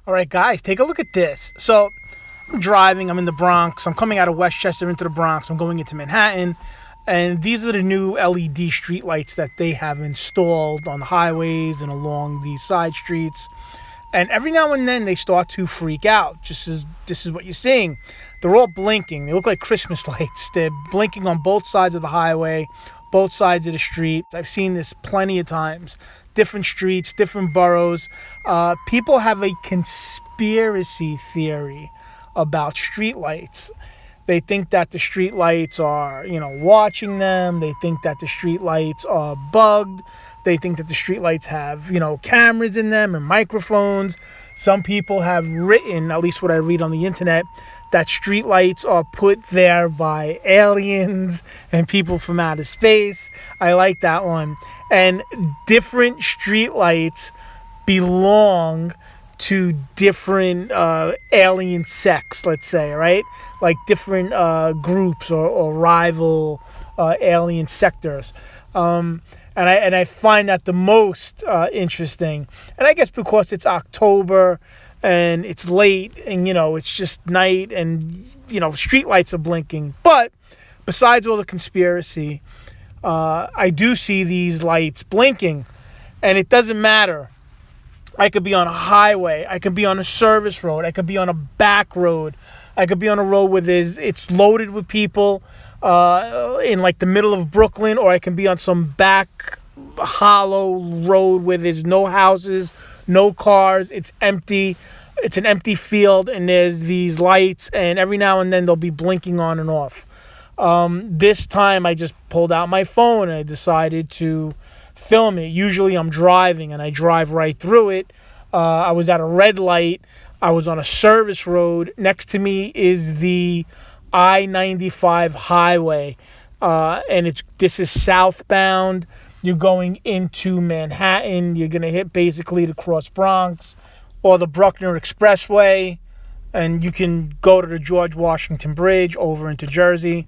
All right, guys, take a look at this. So I'm driving. I'm in the Bronx. I'm coming out of Westchester into the Bronx. I'm going into Manhattan. And these are the new LED streetlights that they have installed on the highways and along the side streets. And every now and then they start to freak out. Just as this is what you're seeing. They're all blinking. They look like Christmas lights. They're blinking on both sides of the highway, both sides of the street. I've seen this plenty of times. Different streets, different boroughs. People have a conspiracy theory about streetlights. They think that the streetlights are, watching them. They think that the streetlights are bugged. They think that the streetlights have, cameras in them and microphones. Some people have written, at least what I read on the internet, that streetlights are put there by aliens and people from outer space. I like that one. And different streetlights belong to different alien sects, let's say, right? Like different groups or rival alien sectors. And I find that the most interesting. And I guess because it's October and it's late and, it's just night and, street lights are blinking. But besides all the conspiracy, I do see these lights blinking. And it doesn't matter. I could be on a highway. I could be on a service road. I could be on a back road. I could be on a road where it's loaded with people in like the middle of Brooklyn, or I can be on some back hollow road where there's no houses, no cars. It's empty. It's an empty field, and there's these lights, and every now and then they'll be blinking on and off. This time I just pulled out my phone and I decided to film it. Usually I'm driving and I drive right through it. I was at a red light. I was on a service road. Next to me is the I-95 highway, and this is southbound. You're going into Manhattan. You're going to hit basically the Cross Bronx or the Bruckner Expressway, and you can go to the George Washington Bridge over into Jersey.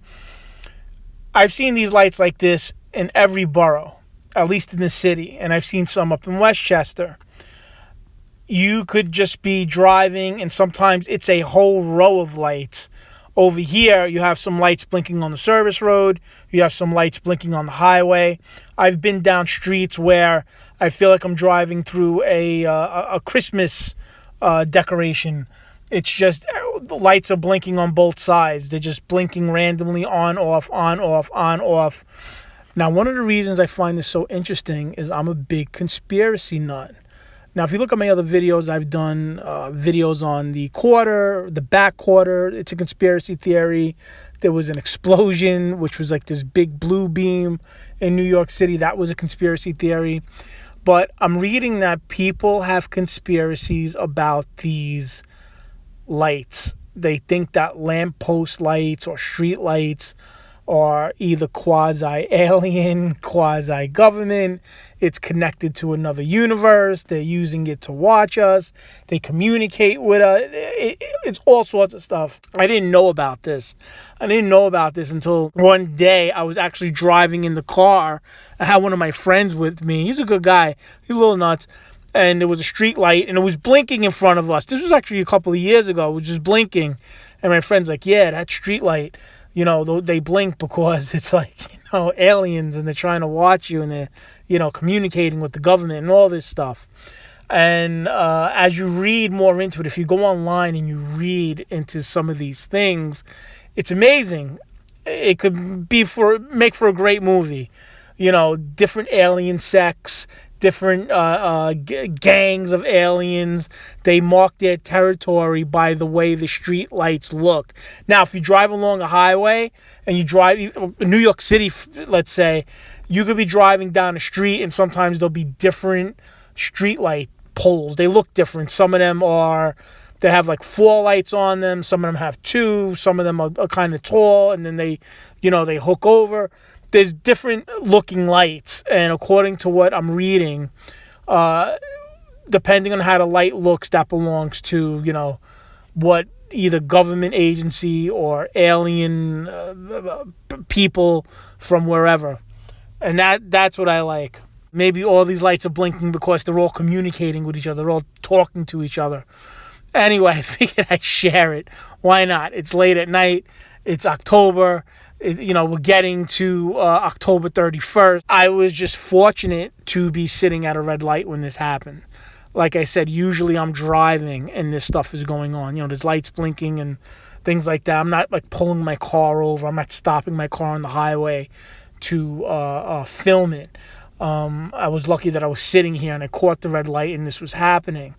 I've seen these lights like this in every borough, at least in the city, and I've seen some up in Westchester. You could just be driving, and sometimes it's a whole row of lights. Over here, you have some lights blinking on the service road. You have some lights blinking on the highway. I've been down streets where I feel like I'm driving through a Christmas decoration. It's just the lights are blinking on both sides. They're just blinking randomly on, off, on, off, on, off. Now, one of the reasons I find this so interesting is I'm a big conspiracy nut. Now, if you look at my other videos, I've done videos on the quarter, the back quarter. It's a conspiracy theory. There was an explosion, which was like this big blue beam in New York City. That was a conspiracy theory. But I'm reading that people have conspiracies about these lights. They think that lamppost lights or street lights are either quasi-alien, quasi-government. It's connected to another universe. They're using it to watch us. They communicate with us. It's all sorts of stuff. I didn't know about this. Until one day I was actually driving in the car. I had one of my friends with me. He's a good guy. He's a little nuts. And there was a street light, and it was blinking in front of us. This was actually a couple of years ago. It was just blinking. And my friend's like, yeah, that street light, they blink because it's like, aliens, and they're trying to watch you, and they're, communicating with the government and all this stuff. And as you read more into it, if you go online and you read into some of these things, it's amazing. It could make for a great movie. Different alien sects, different gangs of aliens. They mark their territory by the way the street lights look. Now, if you drive along a highway and you drive New York City, let's say, you could be driving down a street and sometimes there'll be different street light poles. They look different. Some of them they have like 4 lights on them. Some of them have 2. Some of them are kind of tall, and then they hook over. There's different looking lights, and according to what I'm reading, depending on how the light looks, that belongs to, what either government agency or alien people from wherever. And that's what I like. Maybe all these lights are blinking because they're all communicating with each other. They're all talking to each other. Anyway, I figured I'd share it. Why not? It's late at night. It's October. We're getting to October 31st. I was just fortunate to be sitting at a red light when this happened. Like I said, usually I'm driving and this stuff is going on. There's lights blinking and things like that. I'm not like pulling my car over. I'm not stopping my car on the highway to film it. I was lucky that I was sitting here and I caught the red light and this was happening.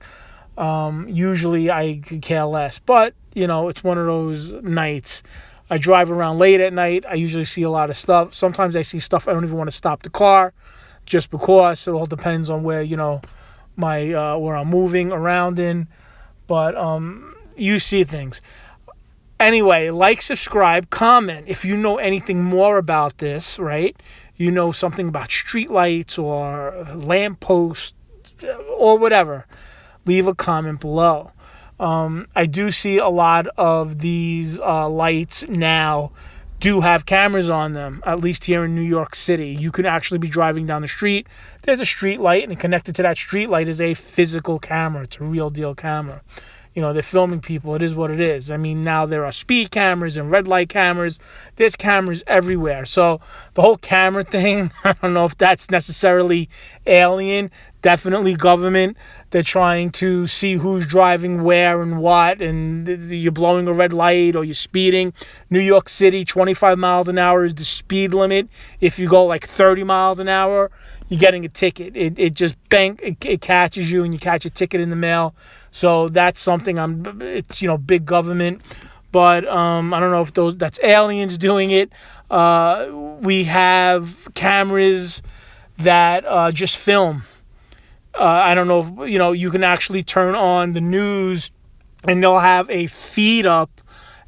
Usually I could care less, but it's one of those nights. I drive around late at night. I usually see a lot of stuff. Sometimes I see stuff I don't even want to stop the car just because. It all depends on where, where I'm moving around in. But you see things. Anyway, like, subscribe, comment. If you know anything more about this, right? Something about streetlights or lampposts or whatever, leave a comment below. I do see a lot of these lights now do have cameras on them, at least here in New York City. You can actually be driving down the street. There's a street light, and connected to that street light is a physical camera. It's a real deal camera. They're filming people. It is what it is. I mean, now there are speed cameras and red light cameras. There's cameras everywhere. So the whole camera thing, I don't know if that's necessarily alien. Definitely government. They're trying to see who's driving where and what, and you're blowing a red light or you're speeding. New York City, 25 miles an hour is the speed limit. If you go like 30 miles an hour, you're getting a ticket. It just it catches you and you catch a ticket in the mail. So that's something it's big government. But I don't know if that's aliens doing it. We have cameras that just film. I don't know if, you can actually turn on the news and they'll have a feed up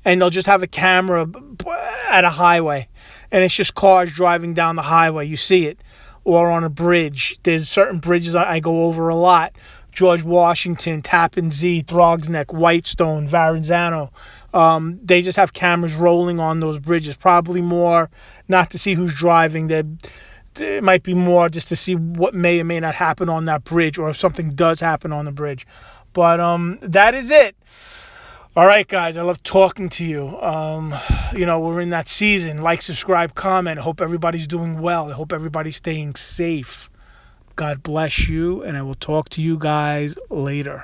and they'll just have a camera at a highway. And it's just cars driving down the highway. You see it. Or on a bridge. There's certain bridges I go over a lot. George Washington, Tappan Zee, Throgs Neck, Whitestone, Verrazano. They just have cameras rolling on those bridges. Probably more not to see who's driving. It might be more just to see what may or may not happen on that bridge, or if something does happen on the bridge. But that is it. All right, guys, I love talking to you. We're in that season. Like, subscribe, comment. I hope everybody's doing well. I hope everybody's staying safe. God bless you, and I will talk to you guys later.